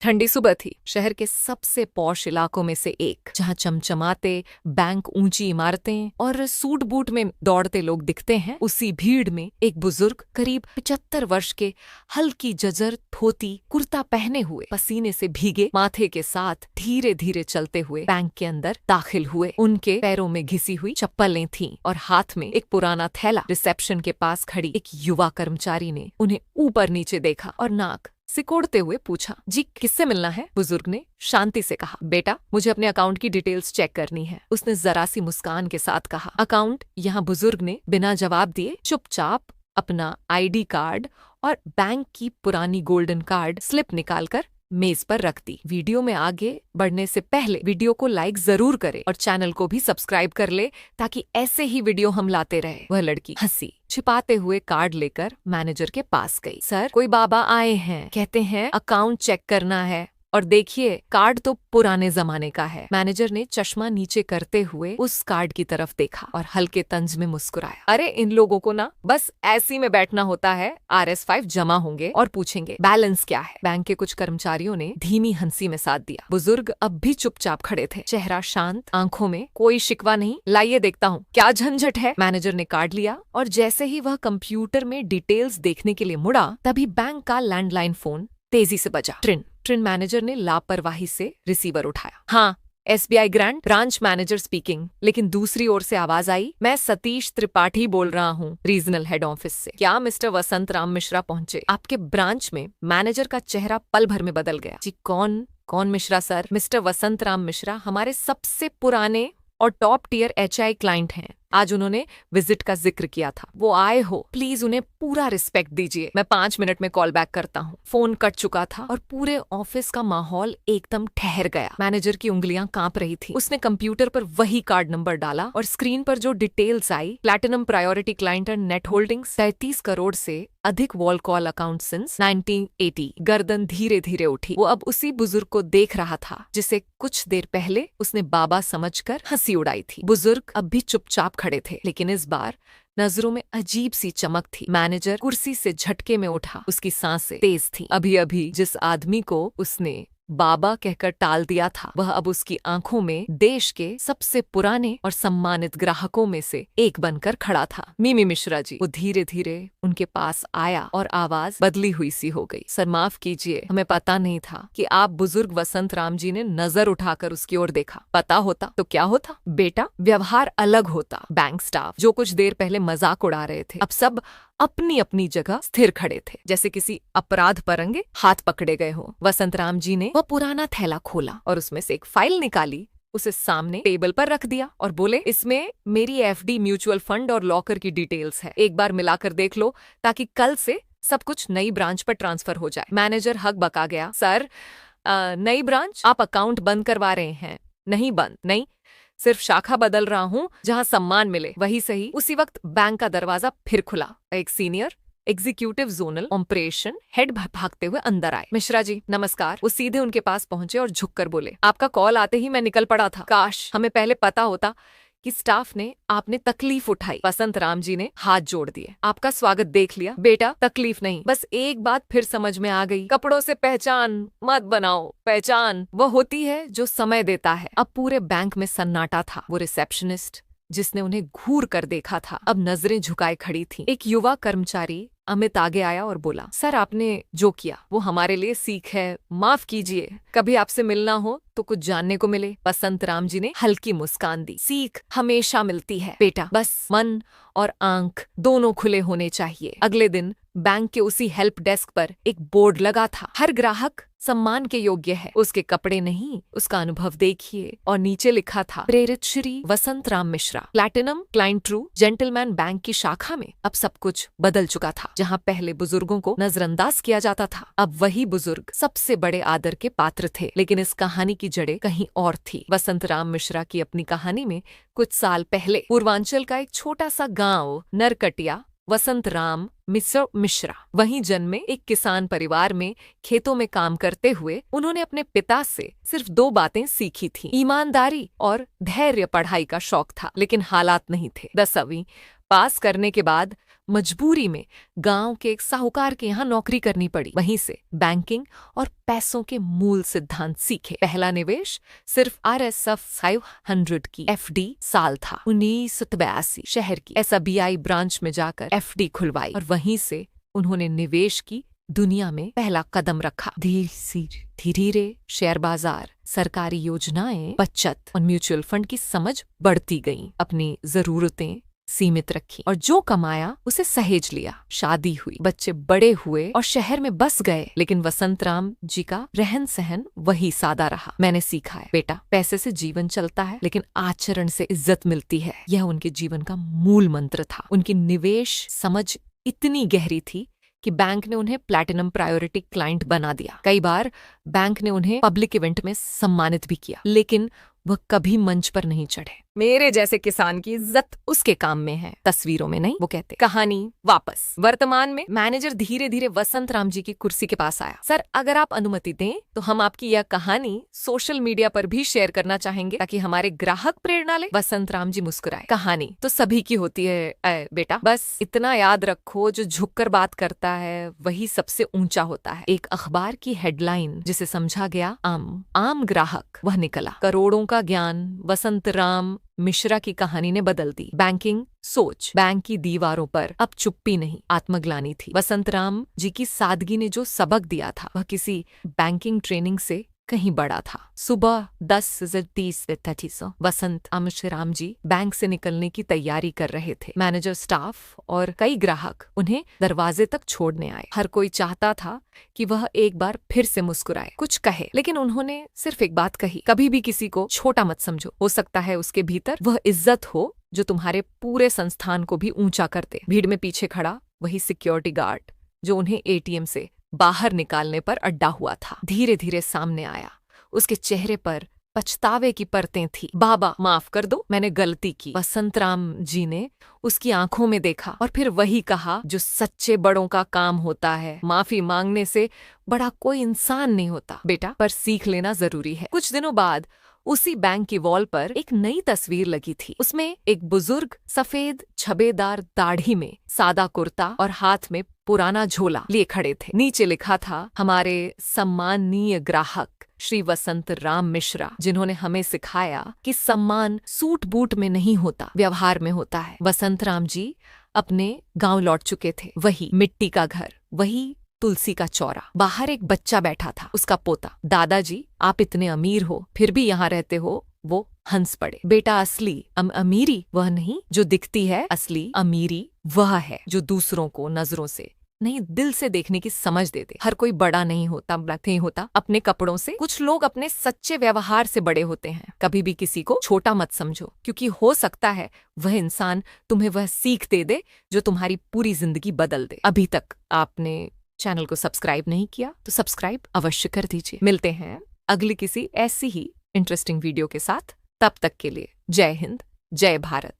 ठंडी सुबह थी। शहर के सबसे पॉश इलाकों में से एक, जहाँ चमचमाते बैंक, ऊंची इमारतें और सूट बूट में दौड़ते लोग दिखते हैं। उसी भीड़ में एक बुजुर्ग, करीब 75 वर्ष के, हल्की जजर धोती कुर्ता पहने हुए, पसीने से भीगे माथे के साथ धीरे धीरे चलते हुए बैंक के अंदर दाखिल हुए। उनके पैरों में घिसी हुई चप्पलें थीं और हाथ में एक पुराना थैला। रिसेप्शन के पास खड़ी एक युवा कर्मचारी ने उन्हें ऊपर नीचे देखा और नाक सिकोड़ते हुए पूछा, जी किससे मिलना है? बुजुर्ग ने शांति से कहा, बेटा मुझे अपने अकाउंट की डिटेल्स चेक करनी है। उसने जरा सी मुस्कान के साथ कहा, अकाउंट? यहाँ बुजुर्ग ने बिना जवाब दिए चुपचाप अपना आईडी कार्ड और बैंक की पुरानी गोल्डन कार्ड स्लिप निकालकर मेज पर रख दी। वीडियो में आगे बढ़ने से पहले वीडियो को लाइक जरूर करे और चैनल को भी सब्सक्राइब कर ले, ताकि ऐसे ही वीडियो हम लाते रहे। वह लड़की हंसी छिपाते हुए कार्ड लेकर मैनेजर के पास गई। सर, कोई बाबा आए हैं, कहते हैं अकाउंट चेक करना है, और देखिए कार्ड तो पुराने जमाने का है। मैनेजर ने चश्मा नीचे करते हुए उस कार्ड की तरफ देखा और हल्के तंज में मुस्कुराया। अरे इन लोगों को ना बस ऐसी में बैठना होता है, RS5 जमा होंगे और पूछेंगे बैलेंस क्या है। बैंक के कुछ कर्मचारियों ने धीमी हंसी में साथ दिया। बुजुर्ग अब भी चुपचाप खड़े थे, चेहरा शांत, आंखों में कोई शिकवा नहीं। लाइए देखता हूँ क्या झंझट है। मैनेजर ने कार्ड लिया और जैसे ही वह कंप्यूटर में डिटेल्स देखने के लिए मुड़ा, तभी बैंक का लैंडलाइन फोन तेजी से बजा। ट्रिन मैनेजर ने लापरवाही से रिसीवर उठाया। हाँ, SBI grand branch manager speaking. लेकिन दूसरी ओर से आवाज आई, मैं सतीश त्रिपाठी बोल रहा हूँ, रीजनल हेड ऑफिस से। क्या मिस्टर वसंत राम मिश्रा पहुंचे आपके ब्रांच में? मैनेजर का चेहरा पल भर में बदल गया। जी कौन मिश्रा सर? मिस्टर वसंत राम मिश्रा हमारे सबसे पुराने और टॉप टियर HI क्लाइंट हैं। आज उन्होंने विजिट का जिक्र किया था, वो आए हो, प्लीज उन्हें पूरा रिस्पेक्ट दीजिए। मैं 5 मिनट में कॉल बैक करता हूँ। फोन कट चुका था और पूरे ऑफिस का माहौल एकदम ठहर गया। मैनेजर की उंगलियां कांप रही थी। उसने कंप्यूटर पर वही कार्ड नंबर डाला और स्क्रीन पर जो details I, platinum priority client and net holdings 33 crore से अधिक वॉल कॉल अकाउंट सिंस 1980। गर्दन धीरे धीरे उठी। वो अब उसी बुजुर्ग को देख रहा था जिसे कुछ देर पहले उसने बाबा समझकर हंसी उड़ाई थी। बुजुर्ग अब भी चुपचाप खड़े थे, लेकिन इस बार नजरों में अजीब सी चमक थी। मैनेजर कुर्सी से झटके में उठा, उसकी सांसें तेज थीं। अभी अभी जिस आदमी को उसने बाबा कहकर टाल दिया था, वह अब उसकी आंखों में देश के सबसे पुराने और सम्मानित ग्राहकों में से एक बनकर खड़ा था। मिमी मिश्रा जी। वो धीरे धीरे उनके पास आया और आवाज बदली हुई सी हो गई। सर माफ कीजिए, हमें पता नहीं था कि आप बुजुर्ग वसंत राम जी ने नजर उठाकर उसकी ओर देखा। पता होता तो क्या होता बेटा, व्यवहार अलग होता। बैंक स्टाफ जो कुछ देर पहले मजाक उड़ा रहे थे, अब सब अपनी अपनी जगह स्थिर खड़े थे, जैसे किसी अपराध परंगे हाथ पकड़े गए हो। वसंत राम जी ने वह पुराना थैला खोला और उसमें से एक फाइल निकाली, उसे सामने टेबल पर रख दिया और बोले, इसमें मेरी FD, म्यूचुअल फंड और लॉकर की डिटेल्स है, एक बार मिलाकर देख लो ताकि कल से सब कुछ नई ब्रांच पर ट्रांसफर हो जाए। मैनेजर हक बका गया, सर नई ब्रांच? आप अकाउंट बंद करवा रहे हैं? नहीं बंद नहीं, सिर्फ शाखा बदल रहा हूँ जहाँ सम्मान मिले, वही सही। उसी वक्त बैंक का दरवाजा फिर खुला। एक senior executive zonal operation head भागते हुए अंदर आए। मिश्रा जी नमस्कार। वो सीधे उनके पास पहुंचे और झुककर बोले, आपका कॉल आते ही मैं निकल पड़ा था। काश हमें पहले पता होता कि स्टाफ ने आपने तकलीफ उठाई। वसंत राम जी ने हाथ जोड़ दिए। आपका स्वागत देख लिया बेटा, तकलीफ नहीं, बस एक बात फिर समझ में आ गई, कपड़ों से पहचान मत बनाओ। पहचान वो होती है जो समय देता है। अब पूरे बैंक में सन्नाटा था। वो रिसेप्शनिस्ट जिसने उन्हें घूर कर देखा था, अब नजरें झुकाए खड़ी थी। एक युवा कर्मचारी अमित आगे आया और बोला, सर आपने जो किया वो हमारे लिए सीख है, माफ कीजिए, कभी आपसे मिलना हो तो कुछ जानने को मिले। वसंत राम जी ने हल्की मुस्कान दी, सीख हमेशा मिलती है बेटा, बस मन और आंख दोनों खुले होने चाहिए। अगले दिन बैंक के उसी हेल्प डेस्क पर एक बोर्ड लगा था, हर ग्राहक सम्मान के योग्य है, उसके कपड़े नहीं उसका अनुभव देखिए। और नीचे लिखा था, प्रेरित Shri Vasant Ram Mishra, platinum client true gentleman bank की शाखा में। अब सब कुछ बदल चुका था। जहाँ पहले बुजुर्गों को नजरअंदाज किया जाता था, अब वही बुजुर्ग सबसे बड़े आदर के पात्र थे। लेकिन इस कहानी की जड़ें कहीं और थी। वसंत राम मिश्रा की अपनी कहानी में कुछ साल पहले पूर्वांचल का एक छोटा सा गांव नरकटिया, वसंत राम मिश्रा वहीं जन्मे एक किसान परिवार में खेतों में काम करते हुए उन्होंने अपने पिता से सिर्फ 2 बातें सीखी थी, ईमानदारी और धैर्य। पढ़ाई का शौक था लेकिन हालात नहीं थे। 10वीं पास करने के बाद मजबूरी में गांव के एक साहूकार के यहाँ नौकरी करनी पड़ी। वहीं से बैंकिंग और पैसों के मूल सिद्धांत सीखे। पहला निवेश सिर्फ RSF 500 की FD साल था। 1982 शहर की SBI ब्रांच में जाकर FD खुलवाई और वहीं से उन्होंने निवेश की दुनिया में पहला कदम रखा। धीरे धीरे शेयर बाजार, सरकारी योजनाएं, बचत और म्यूचुअल फंड की समझ बढ़ती गईं। अपनी जरूरतें सीमित रखी और जो कमाया उसे सहेज लिया। शादी हुई, बच्चे बड़े हुए और शहर में बस गए, लेकिन वसंतराम जी का रहन सहन वही सादा रहा। मैंने सीखा है बेटा, पैसे से जीवन चलता है लेकिन आचरण से इज्जत मिलती है। यह उनके जीवन का मूल मंत्र था। उनकी निवेश समझ इतनी गहरी थी कि बैंक ने उन्हें प्लैटिनम प्रायोरिटी क्लाइंट बना दिया। कई बार बैंक ने उन्हें पब्लिक इवेंट में सम्मानित भी किया, लेकिन वह कभी मंच पर नहीं चढ़े। मेरे जैसे किसान की इज्जत उसके काम में है, तस्वीरों में नहीं, वो कहते। कहानी वापस वर्तमान में। मैनेजर धीरे धीरे वसंतराम जी की कुर्सी के पास आया। सर, अगर आप अनुमति दें तो हम आपकी यह कहानी सोशल मीडिया पर भी शेयर करना चाहेंगे ताकि हमारे ग्राहक प्रेरणा ले। वसंतराम जी मुस्कुराए। कहानी तो सभी की होती है बेटा, बस इतना याद रखो, जो झुककर बात करता है वही सबसे ऊंचा होता है। एक अखबार की हेडलाइन जिसे समझा गया आम ग्राहक, वह निकला। करोड़ों का ज्ञान वसंतराम मिश्रा की कहानी ने बदल दी। बैंकिंग सोच। बैंक की दीवारों पर अब चुप्पी नहीं, आत्मग्लानि थी। वसंतराम जी की सादगी ने जो सबक दिया था वह किसी बैंकिंग ट्रेनिंग से कहीं बड़ा था। सुबह 10:30 वसंत राम जी बैंक से निकलने की तैयारी कर रहे थे। मैनेजर, स्टाफ और कई ग्राहक उन्हें दरवाजे तक छोड़ने आए। हर कोई चाहता था कि वह एक बार फिर से मुस्कुराए, कुछ कहे, लेकिन उन्होंने सिर्फ एक बात कही, कभी भी किसी को छोटा मत समझो। हो सकता है उसके भीतर वह इज्जत हो जो तुम्हारे पूरे संस्थान को भी ऊंचा कर दे। भीड़ में पीछे खड़ा वही सिक्योरिटी गार्ड जो उन्हें ATM से बाहर निकालने पर अड्डा हुआ था, धीरे धीरे सामने आया। उसके चेहरे पर पछतावे की परतें थी। बाबा, माफ कर दो, मैंने गलती की। वसंतराम जी ने उसकी आंखों में देखा और फिर वही कहा जो सच्चे बड़ों का काम होता है। माफी मांगने से बड़ा कोई इंसान नहीं होता बेटा, पर सीख लेना जरूरी है। कुछ दिनों बाद उसी बैंक की वॉल पर एक नई तस्वीर लगी थी। उसमें एक बुजुर्ग सफेद छबेदार दाढ़ी में, सादा कुर्ता और हाथ में पुराना झोला लिए खड़े थे। नीचे लिखा था, हमारे सम्माननीय ग्राहक श्री वसंतराम मिश्रा, जिन्होंने हमें सिखाया कि सम्मान सूट बूट में नहीं होता, व्यवहार में होता है। वसंतराम जी अपने गांव लौट चुके थे। वही मिट्टी का घर, वही तुलसी का चौरा। बाहर एक बच्चा बैठा था, उसका पोता। दादाजी, आप इतने अमीर हो फिर भी यहाँ रहते हो? वो हंस पड़े। बेटा, असली अमीरी वह नहीं जो दिखती है, असली अमीरी वह है जो दूसरों को नजरों से नहीं, दिल से देखने की समझ देते। हर कोई बड़ा नहीं होता अपने कपड़ों से। कुछ लोग अपने सच्चे व्यवहार से बड़े होते हैं। कभी भी किसी को छोटा मत समझो, क्योंकि हो सकता है वह इंसान तुम्हें वह सीख दे दे जो तुम्हारी पूरी जिंदगी बदल दे। अभी तक आपने चैनल को सब्सक्राइब नहीं किया तो सब्सक्राइब अवश्य कर दीजिए। मिलते हैं अगली किसी ऐसी ही इंटरेस्टिंग वीडियो के साथ। तब तक के लिए जय हिंद, जय भारत।